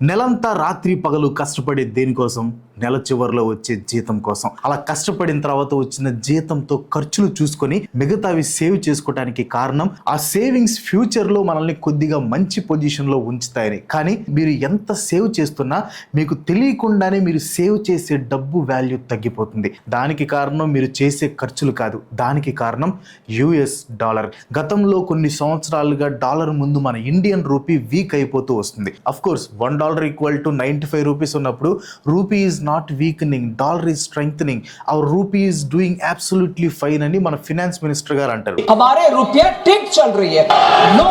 నెలంతా రాత్రి పగలు కష్టపడే దేనికోసం? నెల చివరిలో వచ్చే జీతం కోసం. అలా కష్టపడిన తర్వాత వచ్చిన జీతంతో ఖర్చులు చూసుకొని మిగతావి సేవ్ చేసుకోవడానికి కారణం ఆ సేవింగ్స్ ఫ్యూచర్ లో మనల్ని కొద్దిగా మంచి పొజిషన్ లో ఉంచుతాయని. కానీ మీరు ఎంత సేవ్ చేస్తున్నా మీకు తెలియకుండానే మీరు సేవ్ చేసే డబ్బు వాల్యూ తగ్గిపోతుంది. దానికి కారణం మీరు చేసే ఖర్చులు కాదు, దానికి కారణం యుఎస్ డాలర్. గతంలో కొన్ని సంవత్సరాలుగా డాలర్ ముందు మన ఇండియన్ రూపీ వీక్ అయిపోతూ వస్తుంది. అఫ్ కోర్స్ $1 = 95 రూపీస్ ఉన్నప్పుడు rupee is not weakening, dollar is strengthening, our rupee is doing absolutely fine అని మన ఫినాన్స్ మినిస్టర్ గారు అంటారు. हमारे रुपया ठीक चल रही है, no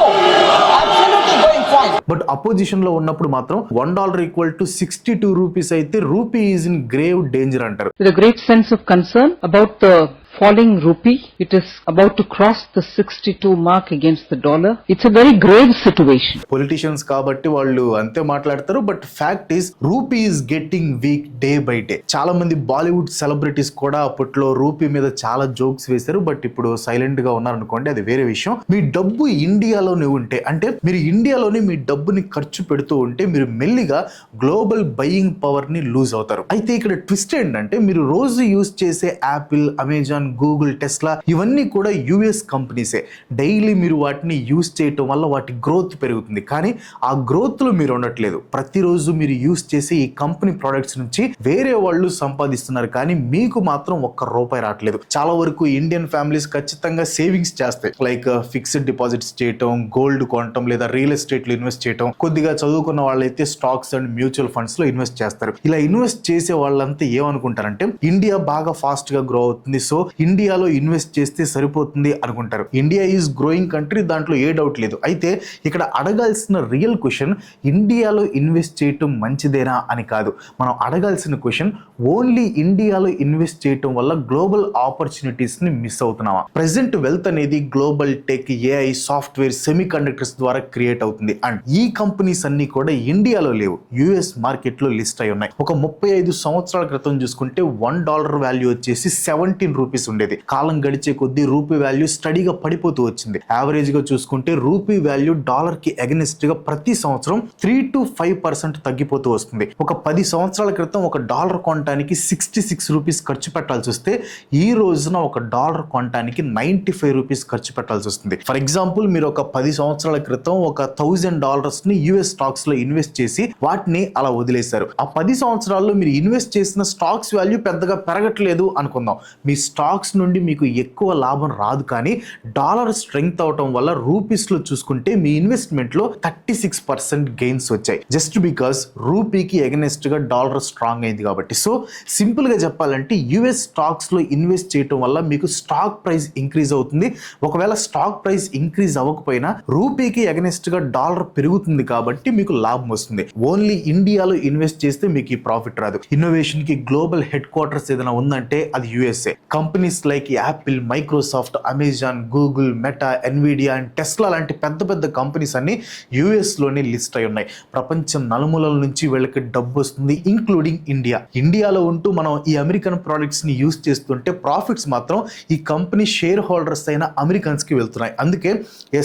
absolutely going fine. But opposition లో ఉన్నప్పుడు మాత్రం $1 = 62 రూపీస్ అయితే rupee is in grave danger అంటారు. With a great sense of concern about the falling rupee, it is about to cross the 62 mark against the dollar. It's a very grave situation. Politicians కాబట్టి వాళ్ళు అంతే మాట్లాడతారు. But fact is rupee is getting week day by day. చాలా మంది Bollywood celebrities కూడా అప్పట్లో rupee మీద చాలా జోక్స్ వేశారు. బట్ ఇప్పుడు సైలెంట్ గా ఉన్నారనుకోండి, అది వేరే విషయం. మీ డబ్బు ఇండియాలోనే ఉంటే, అంటే మీరు ఇండియాలోనే మీ డబ్బుని ఖర్చు పెడుతూ ఉంటే మీరు మెల్లిగా గ్లోబల్ బయింగ్ పవర్ ని లూజ్ అవుతారు. అయితే ఇక్కడ ట్విస్ట్ ఏంటంటే, మీరు రోజు యూజ్ చేసే యాపిల్, అమెజాన్, గూగుల్, టెస్లా ఇవన్నీ కూడా యుఎస్ కంపెనీసే. డైలీ మీరు వాటిని యూజ్ చేయటం వల్ల వాటి గ్రోత్ పెరుగుతుంది. కానీ ఆ గ్రోత్ లో మీరు ఉండట్లేదు. ప్రతిరోజు మీరు యూజ్ చేసే ఈ కంపెనీ ప్రొడక్ట్స్ నుంచి వేరే వాళ్ళు సంపాదిస్తున్నారు, కానీ మీకు మాత్రం ₹1 రావట్లేదు. చాలా వరకు ఇండియన్ ఫ్యామిలీస్ ఖచ్చితంగా సేవింగ్స్ చేస్తాయి. లైక్ ఫిక్స్డ్ డిపాజిట్స్ చేయటం, గోల్డ్ కొనటం, లేదా రియల్ ఎస్టేట్ లో ఇన్వెస్ట్ చేయటం. కొద్దిగా చదువుకున్న వాళ్ళైతే స్టాక్స్ అండ్ మ్యూచువల్ ఫండ్స్ లో ఇన్వెస్ట్ చేస్తారు. ఇలా ఇన్వెస్ట్ చేసే వాళ్ళంతా ఏమనుకుంటారంటే, ఇండియా బాగా ఫాస్ట్ గా గ్రో అవుతుంది, సో ఇండియాలో ఇన్వెస్ట్ చేస్తే సరిపోతుంది అనుకుంటారు. ఇండియా ఈజ్ గ్రోయింగ్ కంట్రీ, దాంట్లో ఏ డౌట్ లేదు. అయితే ఇక్కడ అడగాల్సిన రియల్ క్వశ్చన్ ఇండియాలో ఇన్వెస్ట్ చేయటం మంచిదేనా అని కాదు. మనం అడగాల్సిన క్వశ్చన్, ఓన్లీ ఇండియాలో ఇన్వెస్ట్ చేయటం వల్ల గ్లోబల్ ఆపర్చునిటీస్ ని మిస్ అవుతున్నావా? ప్రెసెంట్ వెల్త్ అనేది global tech, AI, software, semi conductors ద్వారా క్రియేట్ అవుతుంది. అండ్ ఈ కంపెనీస్ అన్ని కూడా ఇండియాలో లేవు, యుఎస్ మార్కెట్ లో లిస్ట్ అయి ఉన్నాయి. ఒక 35 సంవత్సరాల క్రితం చూసుకుంటే $1 వాల్యూ వచ్చేసి 17 రూపీస్ ఉండేది. కాలం గడిచే కొద్దీ రూపీ వాల్యూ స్టడీగా పడిపోతూ వచ్చింది. యావరేజ్ గా చూసుకుంటే రూపీ వాల్యూ డాలర్ కి అగెనిస్ట్ గా ప్రతి సంవత్సరం 3 to 5% తగ్గిపోతూ వస్తుంది. ఒక 10 సంవత్సరాల క్రితం $1 కొనడానికి 66 రూపీస్ ఖర్చు పెట్టాల్సి వస్తే ఈ రోజున $1 కొనడానికి 95 రూపీస్ ఖర్చు పెట్టాల్సి వస్తుంది. ఫర్ ఎగ్జాంపుల్, మీరు ఒక 10 సంవత్సరాల క్రితం ఒక $1000 ని యుఎస్ స్టాక్స్ లో ఇన్వెస్ట్ చేసి వాటిని అలా వదిలేశారు. ఆ 10 సంవత్సరాల్లో మీరు ఇన్వెస్ట్ చేసిన స్టాక్స్ వాల్యూ పెద్దగా పెరగట్లేదు అనుకుందాం. మీ స్టాక్స్ నుండి మీకు ఎక్కువ లాభం రాదు, కానీ డాలర్ స్ట్రెంగ్త్ అవటం వల్ల రూపీస్ లో చూసుకుంటే మీ ఇన్వెస్ట్మెంట్ లో 36% గెయిన్స్ వచ్చాయి. జస్ట్ బికాస్ రూపీకి ఎగనెస్ట్ గా డాలర్ స్ట్రాంగ్ అయింది కాబట్టి. సో సింపుల్ గా చెప్పాలంటే, యుఎస్ స్టాక్స్ లో ఇన్వెస్ట్ చేయటం వల్ల మీకు స్టాక్ ప్రైస్ ఇంక్రీజ్ అవుతుంది. ఒకవేళ స్టాక్ ప్రైస్ ఇంక్రీజ్ అవ్వకపోయినా రూపీకి ఎగనెస్ట్ గా డాలర్ పెరుగుతుంది కాబట్టి మీకు లాభం వస్తుంది. ఓన్లీ ఇండియాలో ఇన్వెస్ట్ చేస్తే మీకు ఈ ప్రాఫిట్ రాదు. ఇన్నోవేషన్ కి గ్లోబల్ హెడ్ క్వార్టర్స్ ఏదైనా ఉందంటే అది USA. Companies like Apple, Microsoft, Amazon, Google, meta, Nvidia and Tesla లాంటి పెద్ద పెద్ద కంపెనీస్ అన్ని యుఎస్ లోనే లిస్ట్ అయి ఉన్నాయి. ప్రపంచం నలుమూలల నుంచి వీళ్ళకి డబ్బు వస్తుంది, ఇంక్లూడింగ్ ఇండియా. ఇండియాలో ఉంటూ మనం ఈ అమెరికన్ ప్రొడక్ట్స్ ని యూజ్ చేస్తుంటే ప్రాఫిట్స్ మాత్రం ఈ కంపెనీ షేర్ హోల్డర్స్ అయిన అమెరికన్స్ కి వెళ్తున్నాయి. అందుకే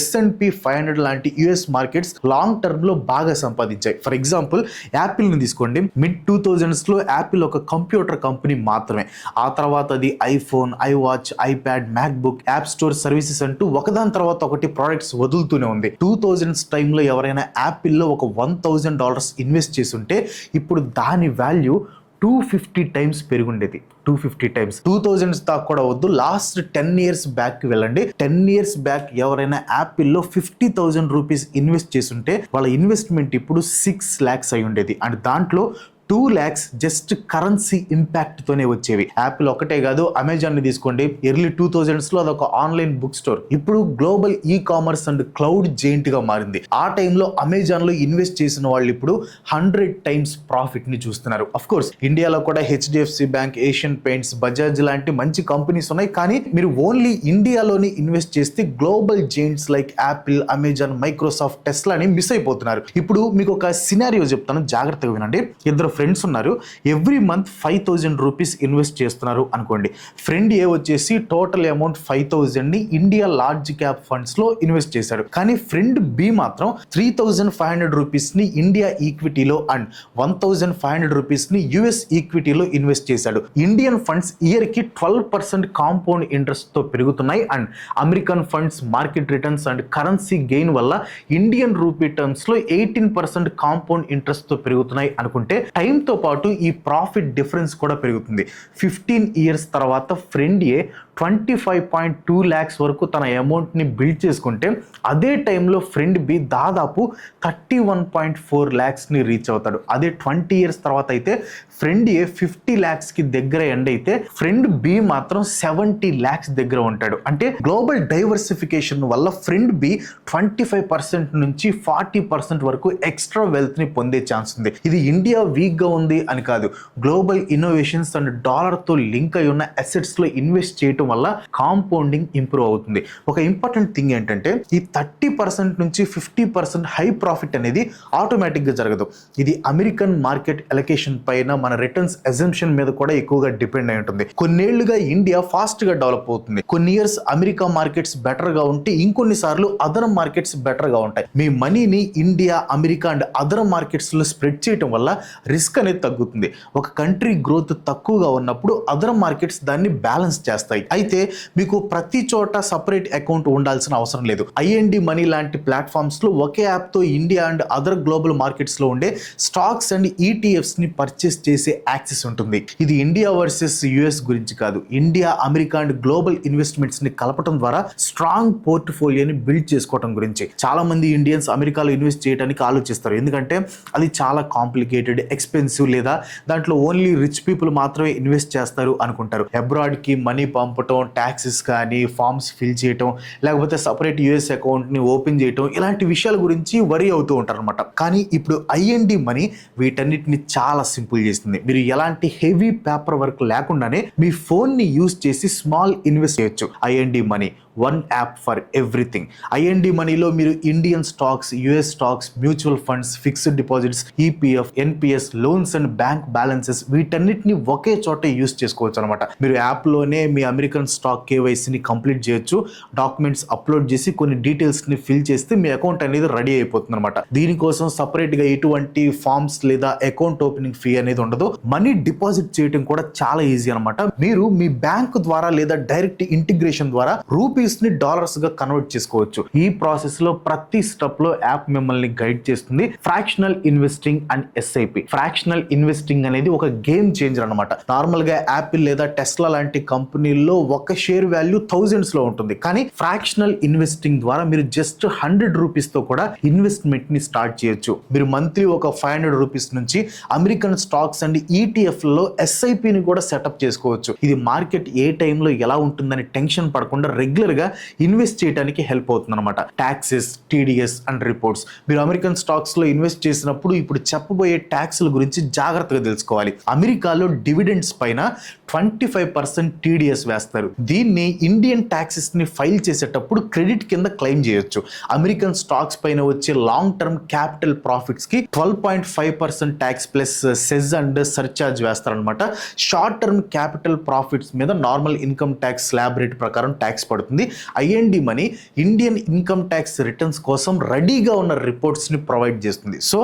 S&P 500 లాంటి యుఎస్ మార్కెట్స్ లాంగ్ టర్మ్ లో బాగా సంపాదించాయి. ఫర్ ఎగ్జాంపుల్, యాపిల్ ని తీసుకోండి. మిడ్ 2000s లో యాపిల్ ఒక కంప్యూటర్ కంపెనీ మాత్రమే. ఆ తర్వాత అది iPhone, iWatch, iPad, MacBook, app store services అంటూ ఒకదాని తర్వాత ఒకటి ప్రొడక్ట్స్ వదులుతూనే ఉంది. 2000s టైంలో ఎవరైనా యాపిల్లో ఒక $1000 ఇన్వెస్ట్ చేసి ఉంటే ఇప్పుడు దాని వాల్యూ 250 టైమ్స్ పెరుగుండేది. 250 టైమ్స్. 2000s దాకా కూడా వద్దు, లాస్ట్ 10 years బ్యాక్ కి వెళ్ళండి. 10 years బ్యాక్ ఎవరైనా యాపిల్లో 50,000 రూపీస్ ఇన్వెస్ట్ చేస్తుంటే వాళ్ళ ఇన్వెస్ట్మెంట్ ఇప్పుడు 6 lakhs అయి ఉండేది. అండ్ దాంట్లో 2 lakhs జస్ట్ కరెన్సీ ఇంపాక్ట్ తోనే వచ్చేవి. యాపిల్ ఒకటే కాదు, అమెజాన్ ని తీసుకోండి. ఎర్లీ 2000s లో అదొక ఆన్లైన్ బుక్ స్టోర్, ఇప్పుడు global e commerce and cloud giant గా మారింది. ఆ టైంలో అమెజాన్ లో ఇన్వెస్ట్ చేసిన వాళ్ళు ఇప్పుడు 100 టైమ్స్ ప్రాఫిట్ ని చూస్తున్నారు. అఫ్ కోర్స్ ఇండియాలో కూడా HDFC bank, Asian paints, Bajaj లాంటి మంచి కంపెనీస్ ఉన్నాయి. కానీ మీరు ఓన్లీ ఇండియాలోని ఇన్వెస్ట్ చేస్తే global giants like Apple, Amazon, Microsoft, Tesla అని మిస్ అయిపోతున్నారు. ఇప్పుడు మీకు ఒక సినారియో చెప్తాను, జాగ్రత్తగా వినండి. ఇద్దరు ఫ్రెండ్స్ ఉన్నారు, ఎవ్రీ మంత్ 5,000 రూపీస్ ఇన్వెస్ట్ చేస్తున్నారు అనుకోండి. ఫ్రెండ్ ఏ వచ్చేసి టోటల్ అమౌంట్ 5,000ని ఇండియా లార్జ్ క్యాప్ ఫండ్స్ లో ఇన్వెస్ట్ చేశాడు. కానీ ఫ్రెండ్ బి మాత్రం 3,500 రూపీస్ ని ఇండియా ఈక్విటీలో అండ్ 1,500 రూపీస్ ని యుఎస్ ఈక్విటీలో ఇన్వెస్ట్ చేశాడు. ఇండియన్ ఫండ్స్ ఇయర్ కి 12% కాంపౌండ్ ఇంట్రెస్ట్ తో పెరుగుతున్నాయి and American funds market returns and currency gain వల్ల ఇండియన్ రూపీ టర్మ్స్ లో 18% కాంపౌండ్ ఇంట్రెస్ట్ తో పెరుగుతున్నాయి అనుకుంటే టైం తో పాటు ఈ ప్రాఫిట్ డిఫరెన్స్ కూడా పెరుగుతుంది. 15 ఇయర్స్ తర్వాత ఫ్రెండ్ ఏ 25.2 lakhs వరకు తన అమౌంట్ని బిల్డ్ చేసుకుంటే అదే టైంలో ఫ్రెండ్ బి దాదాపు 31.4 lakhsని రీచ్ అవుతాడు. అదే 20 ఇయర్స్ తర్వాత అయితే ఫ్రెండ్ ఏ 50 lakhsకి దగ్గర ఎండ్ అయితే ఫ్రెండ్ బి మాత్రం 70 lakhs దగ్గర ఉంటాడు. అంటే గ్లోబల్ డైవర్సిఫికేషన్ వల్ల ఫ్రెండ్ బి 25% నుంచి 40% వరకు ఎక్స్ట్రా వెల్త్ని పొందే ఛాన్స్ ఉంది. ఇది ఇండియా వీక్గా ఉంది అని కాదు, గ్లోబల్ ఇన్నోవేషన్స్ అండ్ డాలర్తో లింక్ అయి ఉన్న అసెట్స్లో ఇన్వెస్ట్ చేయడం వల్ల కాంపౌండింగ్ ఇంప్రూవ్ అవుతుంది. ఒక ఇంపార్టెంట్ థింగ్ ఏంటంటే ఈ 30% నుంచి 50% హై ప్రాఫిట్ అనేది ఆటోమేటిక్ గా జరగదు. ఇది అమెరికన్ మార్కెట్ అలొకేషన్ పైన మన రిటర్న్స్ అజంప్షన్ మీద కూడా ఎక్కువగా డిపెండ్ అయి ఉంటుంది. కొన్నేళ్లుగా ఇండియా ఫాస్ట్ గా డెవలప్ అవుతుంది. కొన్ని ఇయర్స్ అమెరికా మార్కెట్స్ బెటర్ గా ఉంటే ఇంకొన్ని సార్లు అదర్ మార్కెట్స్ బెటర్ గా ఉంటాయి. మీ మనీని India, America and other markets లో స్ప్రెడ్ చేయడం వల్ల రిస్క్ అనేది తగ్గుతుంది. ఒక కంట్రీ గ్రోత్ తక్కువగా ఉన్నప్పుడు అదర్ మార్కెట్స్ దాన్ని బ్యాలెన్స్ చేస్తాయి. అయితే మీకు ప్రతి చోట సపరేట్ అకౌంట్ ఉండాల్సిన అవసరం లేదు. ఐఎన్డి మనీ లాంటి ప్లాట్ఫామ్స్ లో ఒకే యాప్ తో India and other global markets లో ఉండే స్టాక్స్ అండ్ ఈటీఎఫ్స్ ని పర్చేస్ చేసే యాక్సెస్ ఉంటుంది. ఇది ఇండియా వర్సెస్ యుఎస్ గురించి కాదు, India, America and global investments ని కలపడం ద్వారా స్ట్రాంగ్ పోర్ట్ఫోలియోని బిల్డ్ చేసుకోవడం గురించి. చాలా మంది ఇండియన్స్ అమెరికాలో ఇన్వెస్ట్ చేయడానికి ఆలోచిస్తారు, ఎందుకంటే అది చాలా కాంప్లికేటెడ్, ఎక్స్పెన్సివ్, లేదా దాంట్లో ఓన్లీ రిచ్ పీపుల్ మాత్రమే ఇన్వెస్ట్ చేస్తారు అనుకుంటారు. అబ్రాడ్ కి మనీ పంపటం, ట్యాక్సెస్ కానీ ఫామ్స్ ఫిల్ చేయటం, లేకపోతే సపరేట్ యుఎస్ అకౌంట్ని ఓపెన్ చేయటం, ఇలాంటి విషయాల గురించి వరీ అవుతూ ఉంటారు అనమాట. కానీ ఇప్పుడు ఐఎన్డి మనీ వీటన్నిటిని చాలా సింపుల్ చేస్తుంది. మీరు ఎలాంటి హెవీ పేపర్ వర్క్ లేకుండానే మీ ఫోన్ని యూజ్ చేసి స్మాల్ ఇన్వెస్ట్ చేయొచ్చు. IND money one app for everything. IND మనీలో మీరు Indian stocks, US stocks, mutual funds, fixed deposits, EPF, NPS, loans and bank balances వీటన్నిటిని ఒకే చోట యూజ్ చేసుకోవచ్చు అనమాట. మీరు యాప్లోనే మీ అమెరికన్ స్టాక్ కేవైసీని కంప్లీట్ చేయొచ్చు. డాక్యుమెంట్స్ అప్లోడ్ చేసి కొన్ని డీటెయిల్స్ని ఫిల్ చేస్తే మీ అకౌంట్ అనేది రెడీ అయిపోతుంది అనమాట. దీనికోసం సపరేట్గా ఎటువంటి ఫామ్స్ లేదా అకౌంట్ ఓపెనింగ్ ఫీ అనేది ఉండదు. మనీ డిపాజిట్ చేయడం కూడా చాలా ఈజీ అనమాట. మీరు మీ బ్యాంక్ ద్వారా లేదా డైరెక్ట్ ఇంటిగ్రేషన్ ద్వారా రూపీస్ ని డాలర్స్ గా కన్వర్ట్ చేసుకోవచ్చు. ఈ ప్రాసెస్ లో ప్రతి స్టెప్ లో యాప్ మిమ్మల్ని గైడ్ చేస్తుంది. Fractional investing and SIP. Fractional investing అనేది ఒక గేమ్ చేంజర్ అనమాట. నార్మల్ గా యాపిల్ లేదా టెస్లా లాంటి కంపెనీల్లో ఒక షేర్ వాల్యూ థౌజండ్స్ లో ఉంటుంది. కానీ ఫ్రాక్షనల్ ఇన్వెస్టింగ్ ద్వారా మీరు జస్ట్ 100 రూపీస్ తో కూడా ఇన్వెస్ట్మెంట్ ని స్టార్ట్ చేయొచ్చు. మీరు మంత్లీ ఒక 500 రూపీస్ నుంచి అమెరికన్ స్టాక్స్ అండ్ ఈటీఎఫ్ లో ఎస్ఐపిని కూడా సెటప్ చేసుకోవచ్చు. ఇది మార్కెట్ ఏ టైంలో ఎలా ఉంటుందని టెన్షన్ పడకుండా రెగ్యులర్ గా ఇన్వెస్ట్ చేయడానికి హెల్ప్ అవుతుంది అనమాట. Taxes, TDS and reports. మీరు అమెరికన్ స్టాక్స్ లో ఇన్వెస్ట్ చేసినప్పుడు ఇప్పుడు చెప్పబోయే ట్యాక్స్ల గురించి జాగ్రత్తగా తెలుసుకోవాలి. అమెరికాలో డివిడెండ్స్ పైన 25% టీడీఎస్ వేస్తారు. దీన్ని ఇండియన్ ట్యాక్సెస్ ని ఫైల్ చేసేటప్పుడు క్రెడిట్ కింద క్లెయిమ్ చేయొచ్చు. అమెరికన్ స్టాక్స్ పైన వచ్చే లాంగ్ టర్మ్ క్యాపిటల్ ప్రాఫిట్స్ కి 12.5% tax plus cess and surcharge వేస్తారనమాట. షార్ట్ టర్మ్ క్యాపిటల్ ప్రాఫిట్స్ మీద normal income tax slab rate ప్రకారం ట్యాక్స్ పడుతుంది. IND money Indian income tax returns కోసం రెడీగా ఉన్న రిపోర్ట్స్ ని ప్రొవైడ్ చేస్తుంది. సో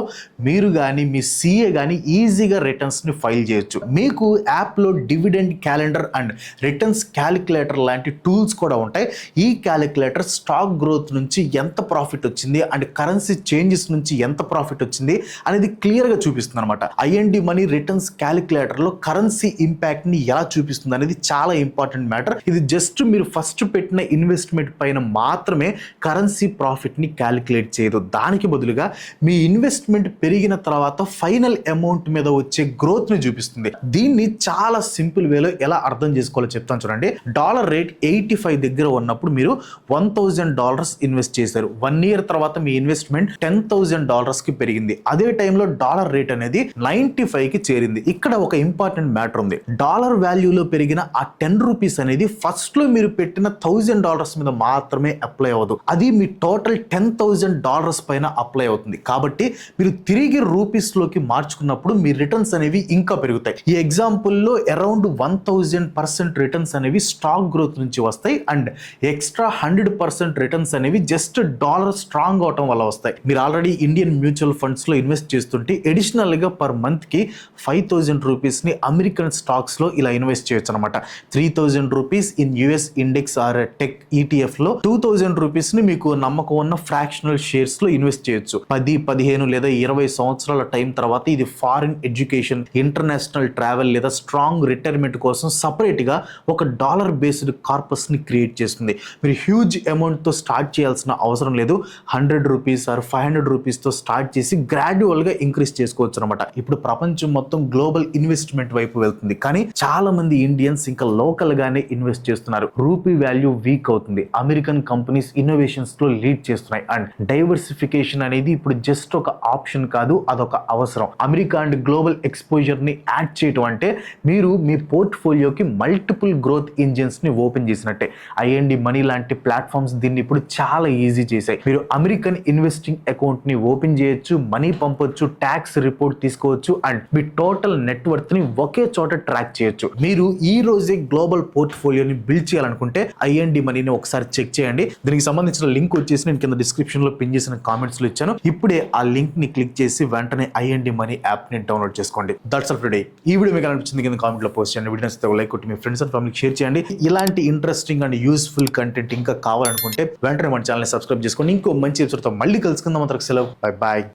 మీరు కానీ మీ సిఏ కానీ ఈజీగా రిటర్న్స్ ని ఫైల్ చేయొచ్చు. మీకు యాప్ లో dividend calendar and returns calculator లాంటి టూల్స్ కూడా ఉంటాయి. ఈ క్యాలిక్యులేటర్ స్టాక్ గ్రోత్ నుంచి ఎంత ప్రాఫిట్ వచ్చింది అండ్ కరెన్సీ చేంజెస్ నుంచి ఎంత ప్రాఫిట్ వచ్చింది అనేది క్లియర్ గా చూపిస్తుంది అనమాట. ఐఎన్డి మనీ రిటర్న్స్ క్యాలిక్యులేటర్ లో కరెన్సీ ఇంపాక్ట్ ని ఎలా చూపిస్తుంది అనేది చాలా ఇంపార్టెంట్ మ్యాటర్. ఇది జస్ట్ మీరు ఫస్ట్ పెట్టిన ఇన్వెస్ట్మెంట్ పైన మాత్రమే కరెన్సీ ప్రాఫిట్ ని క్యాలిక్యులేట్ చేయదు. దానికి బదులుగా మీ ఇన్వెస్ట్మెంట్ పెరిగిన తర్వాత ఫైనల్ అమౌంట్ మీద వచ్చే గ్రోత్ ని చూపిస్తుంది. దీన్ని చాలా సింపుల్ వేలో ఎలా అర్థం చేసుకోవాలో చెప్తాను చూడండి. డాలర్ రేట్ 85 దగ్గర ఉన్నప్పుడు మీరు $1,000 ఇన్వెస్ట్ చేశారు. 1 year తర్వాత మీ ఇన్వెస్ట్మెంట్ $10,000 కి పెరిగింది. అదే టైంలో డాలర్ రేట్ అనేది 95 కి చేరింది. ఇక్కడ ఒక ఇంపార్టెంట్ మ్యాటర్ ఉంది. డాలర్ వాల్యూలో పెరిగిన ఆ 10 రూపీస్ అనేది ఫస్ట్ లో మీరు పెట్టిన $1,000 $10,000 మీద మాత్రమే అప్లై అవ్వదు, అది మీ టోటల్ $10,000 పైన అప్లై అవుతుంది. కాబట్టి మీరు తిరిగి రూపీస్లోకి మార్చుకున్నప్పుడు మీ రిటర్న్స్ అనేవి ఇంకా పెరుగుతాయి. ఈ ఎగ్జాంపుల్లో అరౌండ్ 1000% రిటర్న్స్ అనేవి స్టాక్ గ్రోత్ నుంచి వస్తాయి అండ్ ఎక్స్ట్రా 100% రిటర్న్స్ అనేవి జస్ట్ డాలర్ స్ట్రాంగ్ అవటం వల్ల వస్తాయి. మీరు ఆల్రెడీ ఇండియన్ మ్యూచువల్ ఫండ్స్ లో ఇన్వెస్ట్ చేస్తుంటే అడిషనల్ గా పర్ మంత్ కి 5,000 రూపీస్ ని అమెరికన్ స్టాక్స్ లో ఇలా ఇన్వెస్ట్ చేయొచ్చు అనమాట. 3,000 rupees in US index or tech ETF లో 2,000 రూపీస్ ని మీకు నమ్మకం ఉన్న ఫ్రాక్షనల్ షేర్స్ లో ఇన్వెస్ట్ చేయొచ్చు. 10, 15 లేదా 20 సంవత్సరాల టైం తర్వాత ఇది ఫారిన్ ఎడ్యుకేషన్, ఇంటర్నేషనల్ ట్రావెల్ లేదా స్ట్రాంగ్ రిటైర్మెంట్ కోసం సపరేట్ గా ఒక డాలర్ బేస్డ్ కార్పస్ ని క్రియేట్ చేస్తుంది. మీరు హ్యూజ్ అమౌంట్ తో స్టార్ట్ చేయాల్సిన అవసరం లేదు. 100 రూపీస్ ఆర్ 500 రూపీస్ తో స్టార్ట్ చేసి గ్రాడ్యువల్ గా ఇంక్రీజ్ చేసుకోవచ్చు అనమాట. ఇప్పుడు ప్రపంచం మొత్తం గ్లోబల్ ఇన్వెస్ట్మెంట్ వైపు వెళ్తుంది, కానీ చాలా మంది ఇండియన్స్ ఇంకా లోకల్ గానే ఇన్వెస్ట్ చేస్తున్నారు. రూపీ వాల్యూ వీక్ అవుతుంది, అమెరికన్ కంపెనీస్ ఇన్నోవేషన్స్ లో లీడ్ చేస్తున్నాయి అండ్ డైవర్సిఫికేషన్ అనేది ఇప్పుడు జస్ట్ ఒక ఆప్షన్ కాదు, అదొక అవసరం. అమెరికా అండ్ గ్లోబల్ ఎక్స్పోజర్ ని యాడ్ చేయటం అంటే మీరు మీ పోర్ట్ఫోలియోకి మల్టిపుల్ గ్రోత్ ఇంజిన్స్ ని ఓపెన్ చేసినట్టే. ఐఎన్డి మనీ లాంటి ప్లాట్ఫామ్స్ దీన్ని ఇప్పుడు చాలా ఈజీ చేశాయి. మీరు అమెరికన్ ఇన్వెస్టింగ్ అకౌంట్ ని ఓపెన్ చేయొచ్చు, మనీ పంపొచ్చు, ట్యాక్స్ రిపోర్ట్ తీసుకోవచ్చు అండ్ మీ టోటల్ నెట్వర్త్ ని ఒకే చోట ట్రాక్ చేయొచ్చు. మీరు ఈ రోజే గ్లోబల్ పోర్ట్ఫోలియోని బిల్డ్ చేయాలనుకుంటే ఐఎన్డి మనీని ఒకసారి చెక్ చేయండి. దీనికి సంబంధించిన లింక్ వచ్చేసి నేను కింద డిస్క్రిప్షన్ లో పిన్ చేసిన కామెంట్స్ లో ఇచ్చాను. ఇప్పుడే ఆ లింక్ ని క్లిక్ చేసి వెంటనే ఐఎన్డి మనీ యాప్ ని డౌన్లోడ్ చేసుకోండి. That's all today. ఈ వీడియో మీకు అనిపించింది కింద కామెంట్ లో పోస్ట్ చేయండి. వీడియో నచ్చితే లైక్ కొట్టి మీ ఫ్రెండ్స్ అండ్ ఫ్యామిలీకి షేర్ చేయండి. ఇలాంటి ఇంట్రెస్టింగ్ అండ్ యూస్ఫుల్ కంటెంట్ ఇంకా కావాలనుకుంటే వెంటనే మన ఛానల్ సబ్స్క్రైబ్ చేసుకోండి. ఇంకో మంచి ఎపిసోడ్ తో మళ్ళీ కలుసుకుందాం. అంతవరకు సెలవు, బై బాయ్.